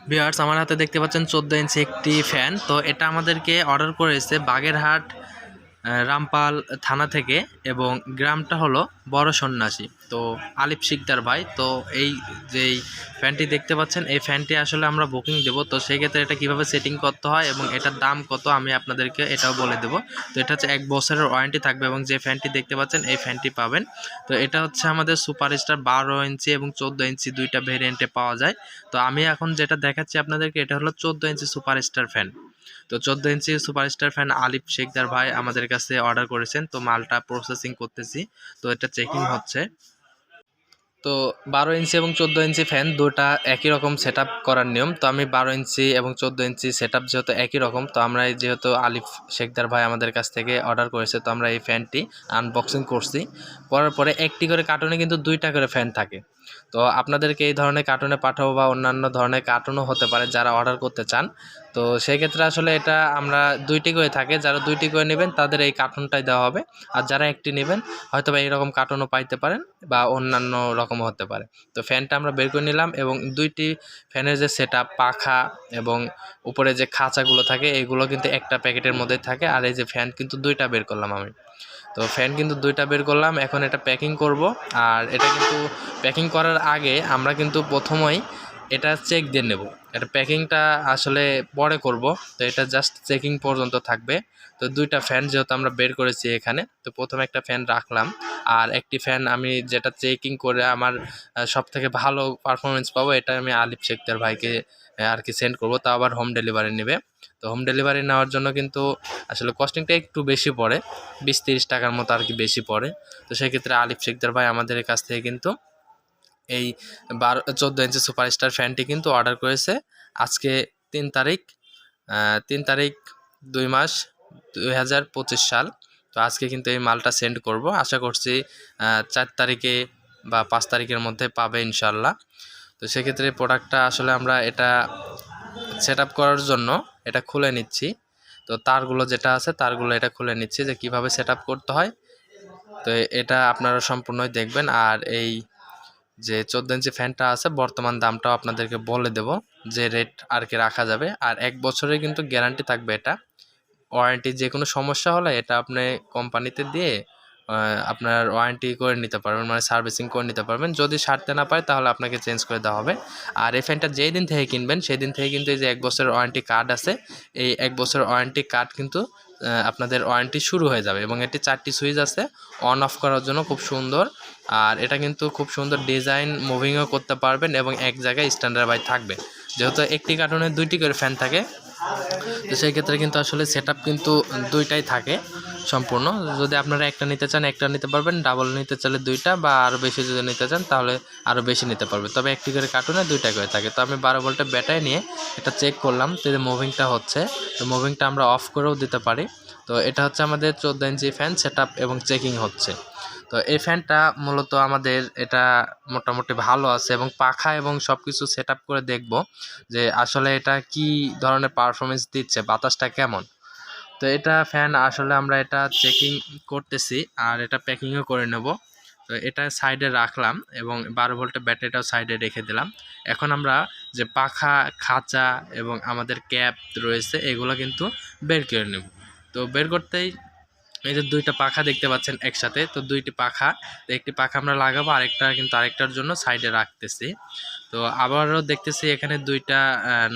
Viewers, আমার হাতে দেখতে পাচ্ছেন 14 ইঞ্চি একটি ফ্যান। তো এটা আমাদেরকে অর্ডার করেছে বাগেরহাট রামপাল থানা থেকে, এবং গ্রামটা হলো বড় সন্ন্যাসী। তো আলিফ শিকদার ভাই। তো এই যেই ফ্যানটি দেখতে পাচ্ছেন, এই ফ্যানটি আসলে আমরা বুকিং দেবো। তো সেই ক্ষেত্রে এটা কীভাবে সেটিং করতে হয় এবং এটার দাম কত আমি আপনাদেরকে এটাও বলে দেবো। তো এটা হচ্ছে 1 বছরের ওয়ারেন্টি থাকবে, এবং যে ফ্যানটি দেখতে পাচ্ছেন এই ফ্যানটি পাবেন। তো এটা হচ্ছে আমাদের সুপারস্টার 12 ইঞ্চি এবং 14 ইঞ্চি দুইটা ভেরিয়েন্টে পাওয়া যায়। তো আমি এখন যেটা দেখাচ্ছি আপনাদেরকে, এটা হলো 14 ইঞ্চি সুপারস্টার ফ্যান। তো 14 ইঞ্চি সুপারস্টার ফ্যান আলিফ শেখদার ভাই আমাদের কাছে অর্ডার করেছেন। তো মালটা প্রসেসিং করতেছি, তো এটা চেকিং হচ্ছে। তো 12 ইঞ্চি এবং 14 ইঞ্চি ফ্যান দুটা একই রকম সেট করার নিয়ম। তো আমি 12 ইঞ্চি এবং 14 ইঞ্চি সেট যেহেতু একই রকম, তো আমরা যেহেতু আলিফ শেখদার ভাই আমাদের কাছ থেকে অর্ডার করেছে, তো আমরা এই ফ্যানটি আনবক্সিং করছি। করার পরে একটি করে কার্টুনে কিন্তু 2টা করে ফ্যান থাকে। তো আপনাদেরকে এই ধরনের কার্টুনে পাঠাবো বা অন্যান্য ধরনের কার্টুনও হতে পারে যারা অর্ডার করতে চান। তো সেই ক্ষেত্রে আসলে এটা আমরা 2টি করে থাকে, যারা 2টি করে নেবেন তাদের এই কার্টুনটাই দেওয়া হবে। আর যারা একটি নেবেন হয়তো বা এইরকম কার্টুনও পাইতে পারেন বা অন্যান্য রকম হতে পারে। তো ফ্যানটা আমরা বের করে নিলাম, এবং 2টি ফ্যানের যে সেটআপ, পাখা এবং উপরে যে খাঁচাগুলো থাকে এগুলো কিন্তু একটা প্যাকেটের মধ্যে থাকে। আর এই যে ফ্যান কিন্তু 2টা বের করলাম আমি। তো ফ্যান কিন্তু 2টা বের করলাম, এখন এটা প্যাকিং করব। আর এটা কিন্তু প্যাকিং করার আগে আমরা কিন্তু প্রথমেই এটা চেক দিয়ে নেব। এটা প্যাকিংটা আসলে পরে করব, তো এটা জাস্ট চেকিং পর্যন্ত থাকবে। তো 2টা ফ্যান যেহেতু আমরা বের করেছি এখানে, তো প্রথমে একটা ফ্যান রাখলাম। আর একটি ফ্যান আমি যেটা চেকিং করে আমার সবথেকে ভালো পারফরমেন্স পাবো, এটা আমি আলিফ শেখদার ভাইকে আর কি সেন্ড করব। তা আবার হোম ডেলিভারি নেবে। তো হোম ডেলিভারি নেওয়ার জন্য কিন্তু আসলে কস্টিংটা একটু বেশি পড়ে, 20-30 টাকার মতো আর কি বেশি পড়ে। তো সেক্ষেত্রে আলিফ শেখদার ভাই আমাদের কাছ থেকে কিন্তু এই 14 ইঞ্চি সুপারস্টার ফ্যানটি কিন্তু অর্ডার করেছে আজকে 3 তারিখ 3 তারিখ 2 মাস 2025 সাল। তো আজকে কিন্তু এই মালটা সেন্ড করব। আশা করছি 4 তারিখে বা 5 তারিখের মধ্যে পাবে ইনশাল্লাহ। তো সেক্ষেত্রে প্রোডাক্টটা আসলে আমরা এটা সেট করার জন্য এটা খুলে নিচ্ছি। তো তারগুলো যেটা আছে তারগুলো এটা খুলে নিচ্ছি যে কিভাবে সেট করতে হয়। তো এটা আপনারা সম্পূর্ণই দেখবেন। আর এই যে 14 ইঞ্চি ফ্যানটা আছে বর্তমান দামটাও আপনাদেরকে বলে দেব, যে রেট আর কি রাখা যাবে। আর 1 বছরের কিন্তু গ্যারান্টি থাকবে। এটা ওয়ারেন্টি, যে কোনো সমস্যা হলে এটা আপনি কোম্পানিতে দিয়ে আপনার ওয়ারেন্টি করে নিতে পারবেন, মানে সার্ভিসিং করে নিতে পারবেন। যদি সারতে না পারে তাহলে আপনাকে চেঞ্জ করে দেওয়া হবে। আর এই ফ্যানটা যেই দিন থেকে কিনবেন সেই দিন থেকে কিন্তু এই যে 1 বছরের ওয়ারেন্টি কার্ড আছে, এই 1 বছরের ওয়ারেন্টি কার্ড কিন্তু আপনাদের ওয়ারেন্টি শুরু হয়ে যাবে। এবং এটি 4টি সুইচ আছে অন অফ করার জন্য, খুব সুন্দর। আর এটা কিন্তু খুব সুন্দর ডিজাইন, মুভিংও করতে পারবেন এবং এক জায়গায় স্ট্যান্ডার্ড বাই থাকবে। যেহেতু একটি কার্টুনে 2টি করে ফ্যান থাকে, তো সেই ক্ষেত্রে কিন্তু আসলে সেটআপ কিন্তু 2টাই থাকে সম্পূর্ণ। যদি আপনারা একটা নিতে চান একটা নিতে পারবেন, ডাবল নিতে চাইলে 2টা, বা আরও বেশি যদি নিতে চান তাহলে আরও বেশি নিতে পারবে। তবে একটি করে কার্টুনে 2টা করে থাকে। তো আমি 12 ভোল্টের ব্যাটারি নিয়ে এটা চেক করলাম, তো যে মুভিংটা হচ্ছে, তো মুভিংটা আমরা অফ করেও দিতে পারি। তো এটা হচ্ছে আমাদের 14 ইঞ্চি ফ্যান সেটআপ এবং চেকিং হচ্ছে। তো এই ফ্যানটা মূলত আমাদের এটা মোটামুটি ভালো আছে, এবং পাখা এবং সব কিছু সেট করে দেখব যে আসলে এটা কি ধরনের পারফরমেন্স দিচ্ছে, বাতাসটা কেমন। তো এটা ফ্যান আসলে আমরা এটা চেকিং করতেছি, আর এটা প্যাকিংও করে নেব। তো এটা সাইডে রাখলাম এবং 12 ভোল্টের ব্যাটারিটাও সাইডে রেখে দিলাম। এখন আমরা যে পাখা, খাঁচা এবং আমাদের ক্যাপ রয়েছে এগুলো কিন্তু বের করে নেব। তো বের করতেই এই যে 2টা পাখা দেখতে পাচ্ছেন একসাথে, তো 2টি পাখা, তো একটি পাখা আমরা লাগাবো, আরেকটা কিন্তু আরেকটার জন্য সাইডে রাখতেছি। তো আবারও দেখতেছি এখানে 2টা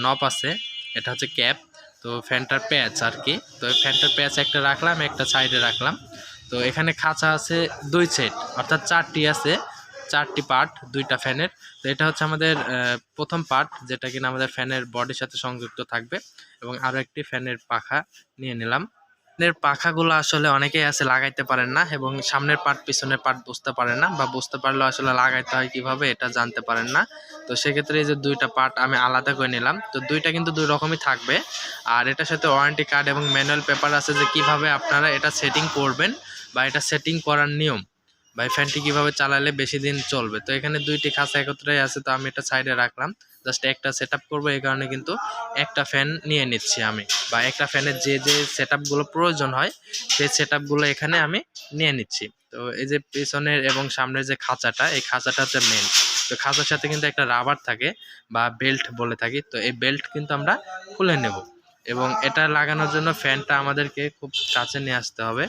নব আছে, এটা হচ্ছে ক্যাপ। তো ফ্যানটার প্যাচ আর কি, তো ফ্যানটার প্যাচ একটা রাখলাম, একটা সাইডে রাখলাম। তো এখানে খাঁচা আছে 2 সেট, অর্থাৎ 4টি আছে, 4টি পার্ট 2টা ফ্যানের। তো এটা হচ্ছে আমাদের প্রথম পার্ট, যেটা কিনা আমাদের ফ্যানের বডির সাথে সংযুক্ত থাকবে। এবং আরও একটি ফ্যানের পাখা নিয়ে নিলাম। ফ্যানের পাখাগুলো আসলে অনেকেই আছে লাগাইতে পারেন না, এবং সামনের পার্ট পিছনের পার্ট বুঝতে পারেন না, বা বুঝতে পারলেও আসলে লাগাইতে হয় কিভাবে এটা জানতে পারেন না। তো সেক্ষেত্রে এই যে 2টা পার্ট আমি আলাদা করে নিলাম। তো 2টা কিন্তু 2 রকমই থাকবে। আর এটার সাথে ওয়ারেন্টি কার্ড এবং ম্যানুয়াল পেপার আছে যে কিভাবে আপনারা এটা সেটিং করবেন, বা এটা সেটিং করার নিয়ম, বা এই ফ্যানটি কীভাবে চালালে বেশি দিন চলবে। তো এখানে 2টি খাঁচা একত্রেই আছে, তো আমি এটা সাইডে রাখলাম, জাস্ট একটা সেট করবো। এই কারণে কিন্তু একটা ফ্যান নিয়ে নিচ্ছি আমি, বা একটা ফ্যানের যে যে সেট প্রয়োজন হয় সেই সেট এখানে আমি নিয়ে নিচ্ছি। তো এই যে পেছনের এবং সামনের যে খাঁচাটা, এই খাঁচাটা হচ্ছে মেন। তো তো খাঁচার সাথে কিন্তু একটা রাবার থাকে বা বেল্ট বলে থাকি, তো এই বেল্ট কিন্তু আমরা খুলে নেব এবং এটা লাগানোর জন্য ফ্যানটা আমাদেরকে খুব কাছে নিয়ে আসতে হবে।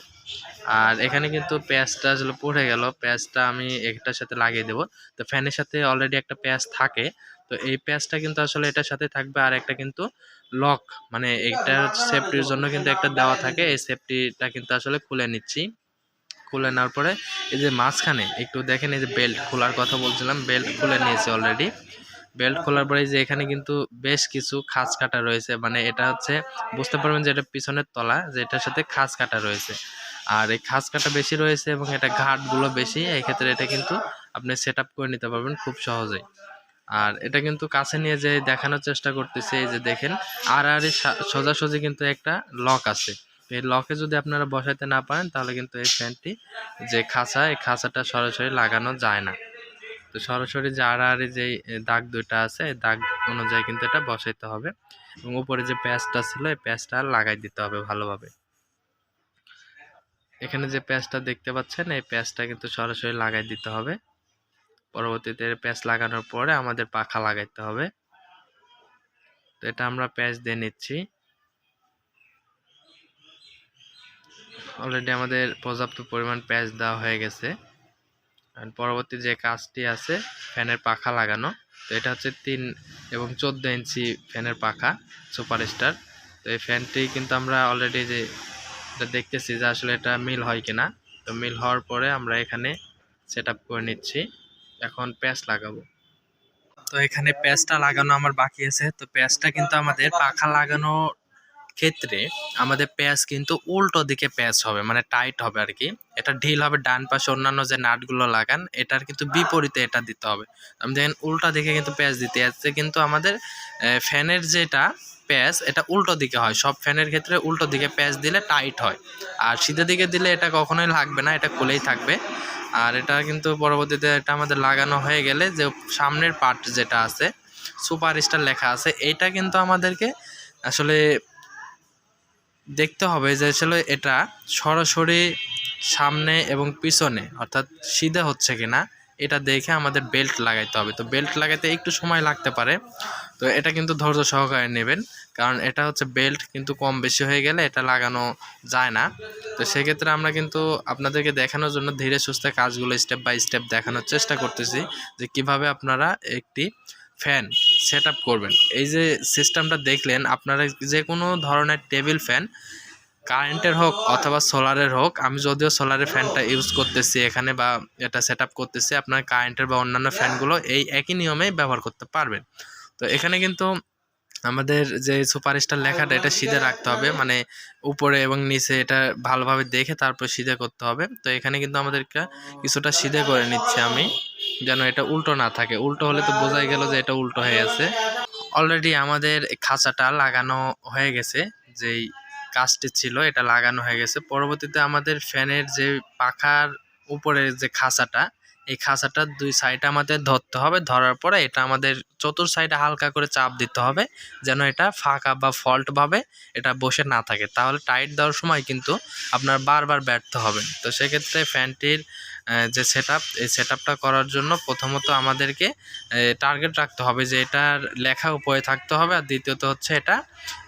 আর এখানে কিন্তু প্যাঁচটা আসলে পড়ে গেল, প্যাঁচটা আমি এটার সাথে লাগিয়ে দেব। তো ফ্যানের সাথে অলরেডি একটা প্যাঁচ থাকে, তো এই প্যাঁচটা কিন্তু আসলে এটার সাথে থাকবে। আর একটা কিন্তু লক, মানে এইটার সেফটির জন্য কিন্তু একটা দেওয়া থাকে, এই সেফটিটা কিন্তু আসলে খুলে নিচ্ছি। খুলে নেওয়ার পরে এই যে মাঝখানে একটু দেখেন, এই যে বেল্ট খোলার কথা বলছিলাম, বেল্ট খুলে নিয়েছি অলরেডি। বেল্ট খোলার পরে যে এখানে কিন্তু বেশ কিছু খাঁজ কাটা রয়েছে, মানে এটা হচ্ছে বুঝতে পারবেন যে এটা পিছনের তলা, যে এটার সাথে খাঁজ কাটা রয়েছে। আর এই খাঁজ কাটা বেশি রয়েছে এবং এটা ঘাটগুলো বেশি, এই ক্ষেত্রে এটা কিন্তু আপনি সেট আপ করে নিতে পারবেন খুব সহজেই। আর এটা কিন্তু কাছে নিয়ে যে দেখানোর চেষ্টা করতেছে, এই যে দেখেন আর সোজাসুজি কিন্তু একটা লক আছে। এই লকে যদি আপনারা বসাইতে না পারেন তাহলে কিন্তু এই ফ্যানটি যে খাঁচা, এই খাঁচাটা সরাসরি লাগানো যায় না। তো সরাসরি যে আড়াআড়ি যেই দাগ দুইটা আছে, এই দাগ অনুযায়ী কিন্তু এটা বসাইতে হবে এবং উপরে যে প্যাচটা ছিল এই প্যাচটা লাগাই দিতে হবে ভালোভাবে। এখানে যে প্যাচটা দেখতে পাচ্ছেন এই প্যাচটা কিন্তু সরাসরি লাগাই দিতে হবে। পরবর্তীতে প্যাচ লাগানোর পরে আমাদের পাখা লাগাইতে হবে। তো এটা আমরা প্যাচ দিয়ে নিচ্ছি। অলরেডি আমাদের পর্যাপ্ত পরিমাণ প্যাচ দেওয়া হয়ে গেছে। আর পরবর্তী যে কাজটি আছে ফ্যানের পাখা লাগানো, তো এটা হচ্ছে 3 এবং 14 ইঞ্চি ফ্যানের পাখা সুপারস্টার। তো এই ফ্যানটি কিন্তু আমরা অলরেডি যে এটা দেখতেছি যে আসলে এটা মিল হয় কিনা। তো মিল হওয়ার পরে আমরা এখানে সেট আপ করে নিচ্ছি। এখন প্যাচ লাগাবো। তো এখানে প্যাচটা লাগানো আমার বাকি আছে। তো প্যাচটা কিন্তু আমাদের পাখা লাগানো ক্ষেত্রে আমাদের প্যাচ কিন্তু উল্টো দিকে প্যাচ হবে, মানে টাইট হবে আর কি। এটা ঢিল হবে ডান পাশে, অন্যান্য যে নাটগুলো লাগান এটার কিন্তু বিপরীতে এটা দিতে হবে। আমি দেখেন উল্টা দিকে কিন্তু প্যাচ দিতে যাচ্ছে, কিন্তু আমাদের ফ্যানের যেটা প্যাচ এটা উল্টো দিকে হয়। সব ফ্যানের ক্ষেত্রে উল্টো দিকে প্যাচ দিলে টাইট হয়, আর সিধা দিকে দিলে এটা কখনোই লাগবে না, এটা খুলেই থাকবে। আর এটা কিন্তু পরবর্তীতে এটা আমাদের লাগানো হয়ে গেলে যে সামনের পার্ট যেটা আছে সুপারস্টার লেখা আছে, এইটা কিন্তু আমাদেরকে আসলে দেখতে হবে যে আসলে এটা সরাসরি সামনে এবং পিছনে অর্থাৎ সিধা হচ্ছে কিনা, এটা দেখে আমাদের বেল্ট লাগাইতে হবে। তো বেল্ট লাগাইতে একটু সময় লাগতে পারে, তো এটা কিন্তু ধৈর্য সহকারে নেবেন, কারণ এটা হচ্ছে বেল্ট কিন্তু কম বেশি হয়ে গেলে এটা লাগানো যায় না। তো সেক্ষেত্রে আমরা কিন্তু আপনাদেরকে দেখানোর জন্য ধীরে সুস্থে কাজগুলো স্টেপ বাই স্টেপ দেখানোর চেষ্টা করতেছি যে কিভাবে আপনারা একটি ফ্যান সেট আপ করবেন। এই যে সিস্টেমটা দেখলেন, আপনারা যে কোনো ধরনের টেবিল ফ্যান কারেন্টের হোক অথবা সোলারের হোক, আমি যদিও সোলারের ফ্যানটা ইউজ করতেছি এখানে বা এটা সেট আপ করতেছি, আপনার কারেন্টের বা অন্যান্য ফ্যানগুলো এই একই নিয়মেই ব্যবহার করতে পারবেন। তো এখানে কিন্তু আমাদের যে সুপারস্টার লেখাটা এটা সিধে রাখতে হবে, মানে উপরে এবং নিচে এটা ভালোভাবে দেখে তারপর সিধে করতে হবে। তো এখানে কিন্তু আমাদেরকে কিছুটা সিধে করে নিচ্ছে আমি, যেন এটা উল্টো না থাকে। উল্টো হলে তো বোঝাই গেল যে এটা উল্টো হয়ে আছে। অলরেডি আমাদের খাঁচাটা লাগানো হয়ে গেছে, যেই কাজটি ছিল এটা লাগানো হয়ে গেছে। পরবর্তীতে আমাদের ফ্যানের যে পাখার উপরে যে খাঁচাটা, এই খাঁচাটার 2 সাইডে আমাদের ধরতে হবে। ধরার পরে এটা আমাদের চতুর সাইডে হালকা করে চাপ দিতে হবে, যেন এটা ফাঁকা বা ফল্ট ভাবে এটা বসে না থাকে। তাহলে টাইট দেওয়ার সময় কিন্তু আপনার বারবার ব্যর্থ হবেন। তো সেক্ষেত্রে ফ্যানটির যে সেট আপ, এই সেট আপটা করার জন্য প্রথমত আমাদেরকে টার্গেট রাখতে হবে যে এটার লেখা উপরে থাকতে হবে, আর দ্বিতীয়ত হচ্ছে এটা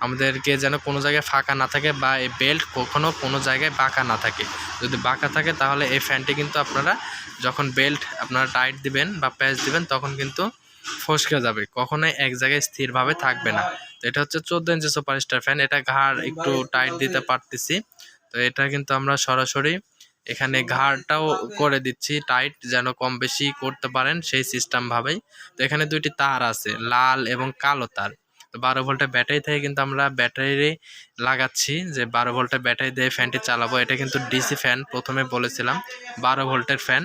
আমাদেরকে যেন কোনো জায়গায় ফাঁকা না থাকে বা এই বেল্ট কখনো কোনো জায়গায় বাঁকা না থাকে। যদি বাঁকা থাকে তাহলে এই ফ্যানটি কিন্তু আপনারা যখন বেল্ট আপনারা টাইট দিবেন বা প্যাচ দিবেন তখন কিন্তু ফসকে যাবে, কখনোই এক জায়গায় স্থিরভাবে থাকবে না। তো এটা হচ্ছে 14 ইঞ্চি সুপারস্টার ফ্যান, এটা ঘাড় একটু টাইট দিতে পারতেছি। তো এটা কিন্তু আমরা সরাসরি এখানে ঘাড়টাও করে দিচ্ছি টাইট, যেন কম বেশি করতে পারেন সেই সিস্টেম ভাবেই। তো এখানে 2টি তার আছে, লাল এবং কালো তার। তো 12 ভোল্টের ব্যাটারি থেকে কিন্তু আমরা ব্যাটারি লাগাচ্ছি, যে 12 ভোল্টের ব্যাটারি দিয়ে ফ্যানটি চালাবো। এটা কিন্তু ডিসি ফ্যান, প্রথমে বলেছিলাম 12 ভোল্টের ফ্যান।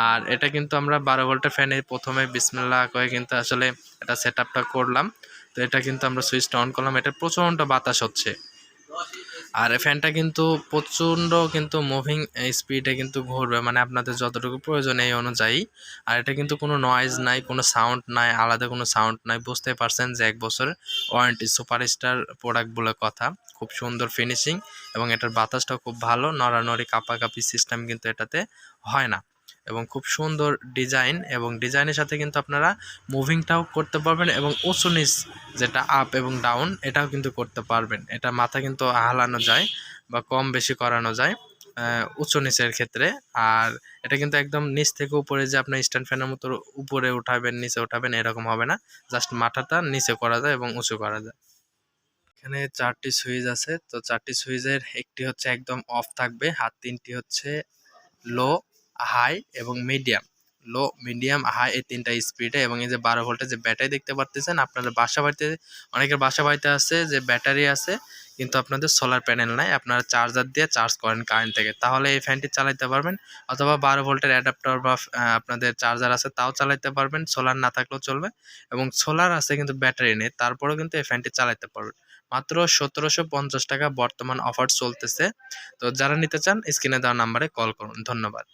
আর এটা কিন্তু আমরা 12 ভোল্টের ফ্যানে প্রথমে বিসমিল্লাহ করে কিন্তু আসলে এটা সেট আপটা করলাম। তো এটা কিন্তু আমরা সুইচটা অন করলাম, এটা প্রচণ্ড বাতাস হচ্ছে। আর ফ্যানটা কিন্তু প্রচণ্ড কিন্তু মুভিং স্পিডে কিন্তু ঘুরবে, মানে আপনাদের যতটুকু প্রয়োজন এই অনুযায়ী। আর এটা কিন্তু কোনো নয়েজ নাই, কোনো সাউন্ড নাই, আলাদা কোনো সাউন্ড নাই। বুঝতে পারছেন যে 1 বছরের ওয়ারেন্টি, সুপারস্টার প্রোডাক্ট বলে কথা। খুব সুন্দর ফিনিশিং এবং এটার বাতাসটাও খুব ভালো, নড়ানড়ি কাঁপাকাঁপি সিস্টেম কিন্তু এটাতে হয় না। এবং খুব সুন্দর ডিজাইন, এবং ডিজাইনের সাথে কিন্তু আপনারা মুভিংটাও করতে পারবেন এবং উঁচু নিচ যেটা আপ এবং ডাউন এটাও কিন্তু করতে পারবেন। এটা মাথা কিন্তু হালানো যায় বা কম বেশি করানো যায় উঁচু নিচের ক্ষেত্রে। আর এটা কিন্তু একদম নিচ থেকে উপরে যে আপনার স্ট্যান্ড ফ্যানের মতো উপরে উঠাবেন নিচে উঠাবেন এরকম হবে না, জাস্ট মাথাটা নিচে করা যায় এবং উঁচু করা যায়। এখানে 4টি সুইচ আছে, তো 4টি সুইচের একটি হচ্ছে একদম অফ থাকবে, আর 3টি হচ্ছে লো, হাই এবং মিডিয়াম। লো, মিডিয়াম, হাই এই 3টা স্পিডে। এবং এই যে 12 ভোল্টের যে ব্যাটারি দেখতে পারতেছেন, আপনাদের বাসা বাড়িতে অনেকের বাসা বাড়িতে আছে যে ব্যাটারি আছে কিন্তু আপনাদের সোলার প্যানেল নাই, আপনারা চার্জার দিয়ে চার্জ করেন কারেন্ট থেকে, তাহলে এই ফ্যানটি চালাতে পারবেন। অথবা 12 ভোল্টের অ্যাডাপ্টার বা আপনাদের চার্জার আছে তাও চালাতে পারবেন, সোলার না থাকলেও চলবে। এবং সোলার আছে কিন্তু ব্যাটারি নেই, তারপরেও কিন্তু এই ফ্যানটি চালাতে পারবেন। মাত্র 1750 টাকা বর্তমান অফার চলতেছে। তো যারা নিতে চান স্ক্রিনে দেওয়া নাম্বারে কল করুন। ধন্যবাদ।